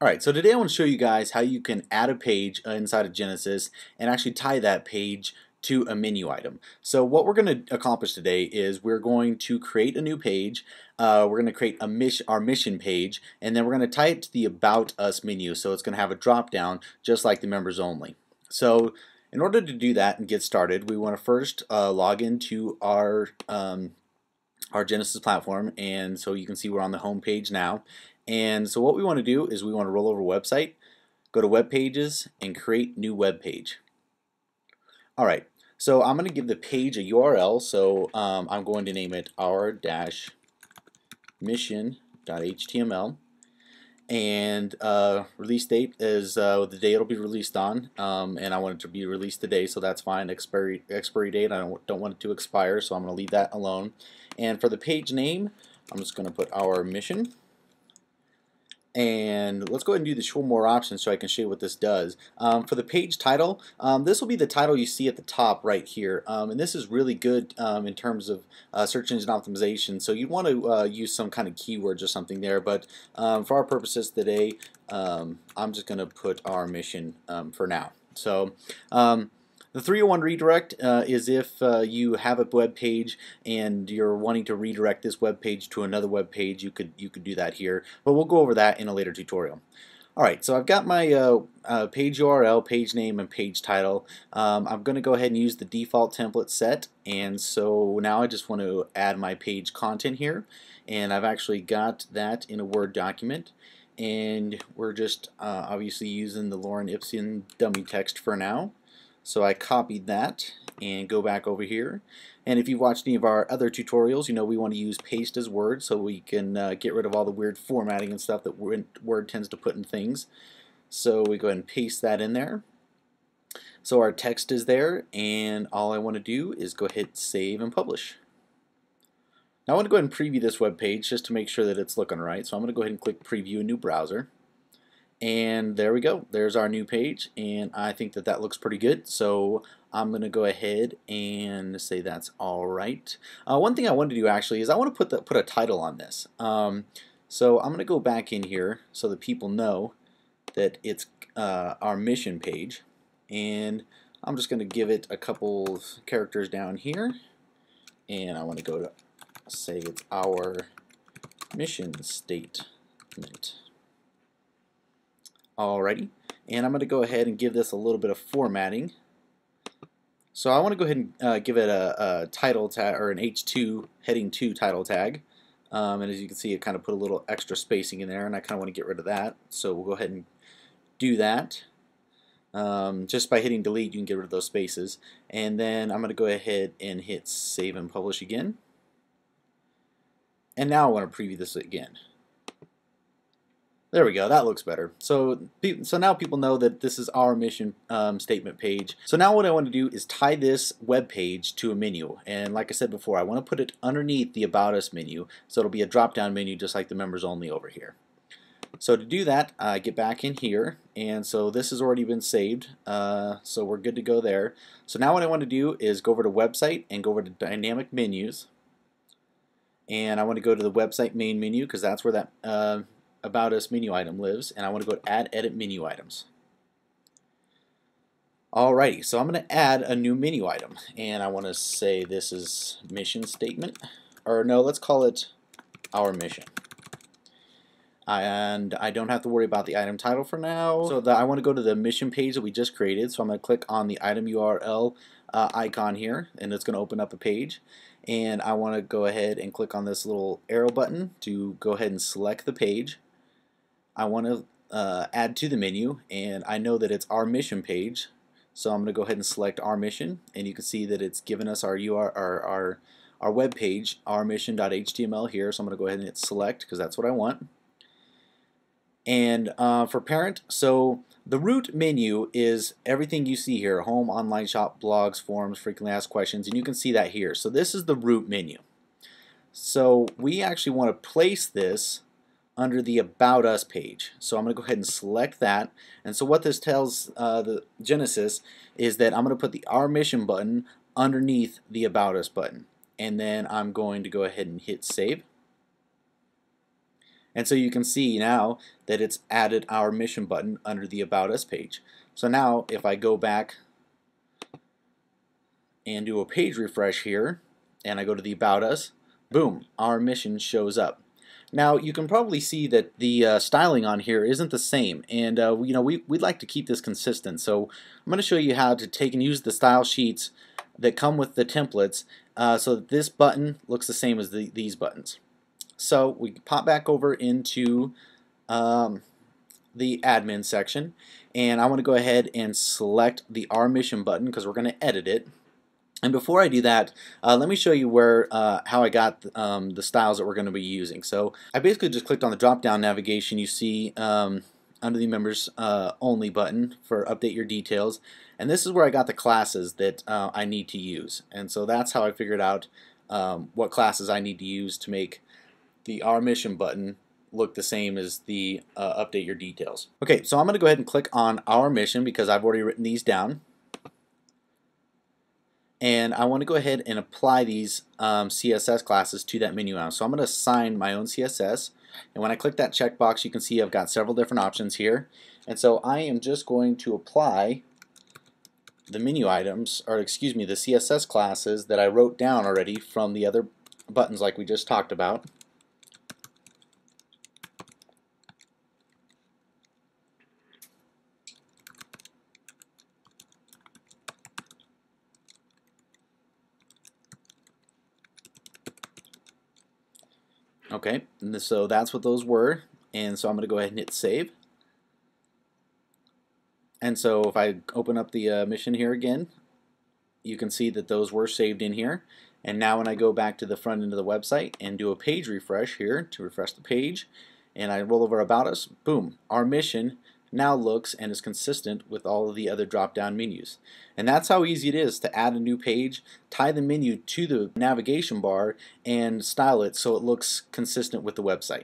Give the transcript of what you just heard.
Alright, so today I want to show you guys how you can add a page inside of Genesis and actually tie that page to a menu item. So what we're going to accomplish today is we're going to create a new page, we're going to create our mission page, and then we're going to tie it to the About Us menu. So it's going to have a drop down just like the members only. So in order to do that and get started, we want to first log into our Genesis platform, and so you can see we're on the home page now. And so what we want to do is we want to roll over website, go to web pages, and create new web page. Alright, so I'm going to give the page a URL, so I'm going to name it our-mission.html, and release date is the day it'll be released on, and I want it to be released today, so that's fine. Expiry date, I don't want it to expire, so I'm going to leave that alone. And for the page name, I'm just going to put our mission. And let's go ahead and do the show more options so I can show you what this does. For the page title, this will be the title you see at the top right here. And this is really good in terms of search engine optimization. So you'd want to use some kind of keywords or something there. But for our purposes today, I'm just going to put our mission for now. So the 301 redirect is if you have a web page and you're wanting to redirect this web page to another web page. You could do that here, but we'll go over that in a later tutorial. Alright, so I've got my page URL, page name, and page title. I'm going to go ahead and use the default template set, and so now I just want to add my page content here, and I've actually got that in a Word document. And we're just obviously using the Lorem Ipsum dummy text for now. So I copied that and go back over here. And if you've watched any of our other tutorials, you know we want to use paste as Word so we can get rid of all the weird formatting and stuff that Word tends to put in things. So we go ahead and paste that in there. So our text is there, and all I want to do is go ahead, save, and publish. Now I want to go ahead and preview this web page just to make sure that it's looking right. So I'm going to go ahead and click Preview a New Browser. And there we go. There's our new page, and I think that that looks pretty good. So I'm going to go ahead and say that's all right. One thing I want to do actually is I want to put a title on this. So I'm going to go back in here so that people know that it's our mission page, and I'm just going to give it a couple characters down here, and I want to go to say it's our mission statement. Alrighty, and I'm going to go ahead and give this a little bit of formatting. So I want to go ahead and give it a title tag, or an H2 heading 2 title tag. And as you can see, it kind of put a little extra spacing in there, and I kind of want to get rid of that. So we'll go ahead and do that. Just by hitting delete, you can get rid of those spaces. And then I'm going to go ahead and hit save and publish again. And now I want to preview this again. There we go, that looks better. So now people know that this is our mission statement page. So now what I want to do is tie this web page to a menu. And like I said before, I want to put it underneath the About Us menu. So it'll be a drop-down menu just like the members only over here. So to do that, I get back in here, and so this has already been saved. So we're good to go there. So now what I want to do is go over to website and go over to dynamic menus. And I want to go to the website main menu because that's where that About Us menu item lives, and I want to go to Add Edit Menu Items. Alrighty, so I'm going to add a new menu item, and I want to say this is mission statement, or no, let's call it our mission. And I don't have to worry about the item title for now, so I want to go to the mission page that we just created, so I'm going to click on the item URL icon here, and it's going to open up a page. And I want to go ahead and click on this little arrow button to go ahead and select the page. I want to add to the menu, and I know that it's our mission page, so I'm going to go ahead and select our mission, and you can see that it's given us our our web page, ourmission.html here. So I'm going to go ahead and hit select because that's what I want. And for parent, so the root menu is everything you see here: home, online shop, blogs, forums, frequently asked questions, and you can see that here. So this is the root menu. So we actually want to place this under the About Us page. So I'm going to go ahead and select that. And so what this tells the Genesis is that I'm going to put the Our Mission button underneath the About Us button. And then I'm going to go ahead and hit save. And so you can see now that it's added our mission button under the About Us page. So now if I go back and do a page refresh here, and I go to the About Us, boom, our mission shows up. Now you can probably see that the styling on here isn't the same, and we'd like to keep this consistent. So I'm going to show you how to take and use the style sheets that come with the templates so that this button looks the same as these buttons. So we pop back over into the admin section, and I want to go ahead and select the Our Mission button because we're going to edit it. And before I do that, let me show you how I got the styles that we're going to be using. So I basically just clicked on the drop-down navigation you see under the Members Only button for Update Your Details. And this is where I got the classes that I need to use. And so that's how I figured out what classes I need to use to make the Our Mission button look the same as the Update Your Details. Okay, so I'm going to go ahead and click on Our Mission because I've already written these down. And I want to go ahead and apply these CSS classes to that menu item. So I'm going to assign my own CSS, and when I click that checkbox you can see I've got several different options here, and so I am just going to apply the menu items, or excuse me, the CSS classes that I wrote down already from the other buttons like we just talked about. Okay, and so that's what those were, and so I'm going to go ahead and hit save. And so if I open up the mission here again, you can see that those were saved in here. And now when I go back to the front end of the website and do a page refresh here to refresh the page, and I roll over About Us, boom, our mission now looks and is consistent with all of the other drop-down menus. And that's how easy it is to add a new page, tie the menu to the navigation bar, and style it so it looks consistent with the website.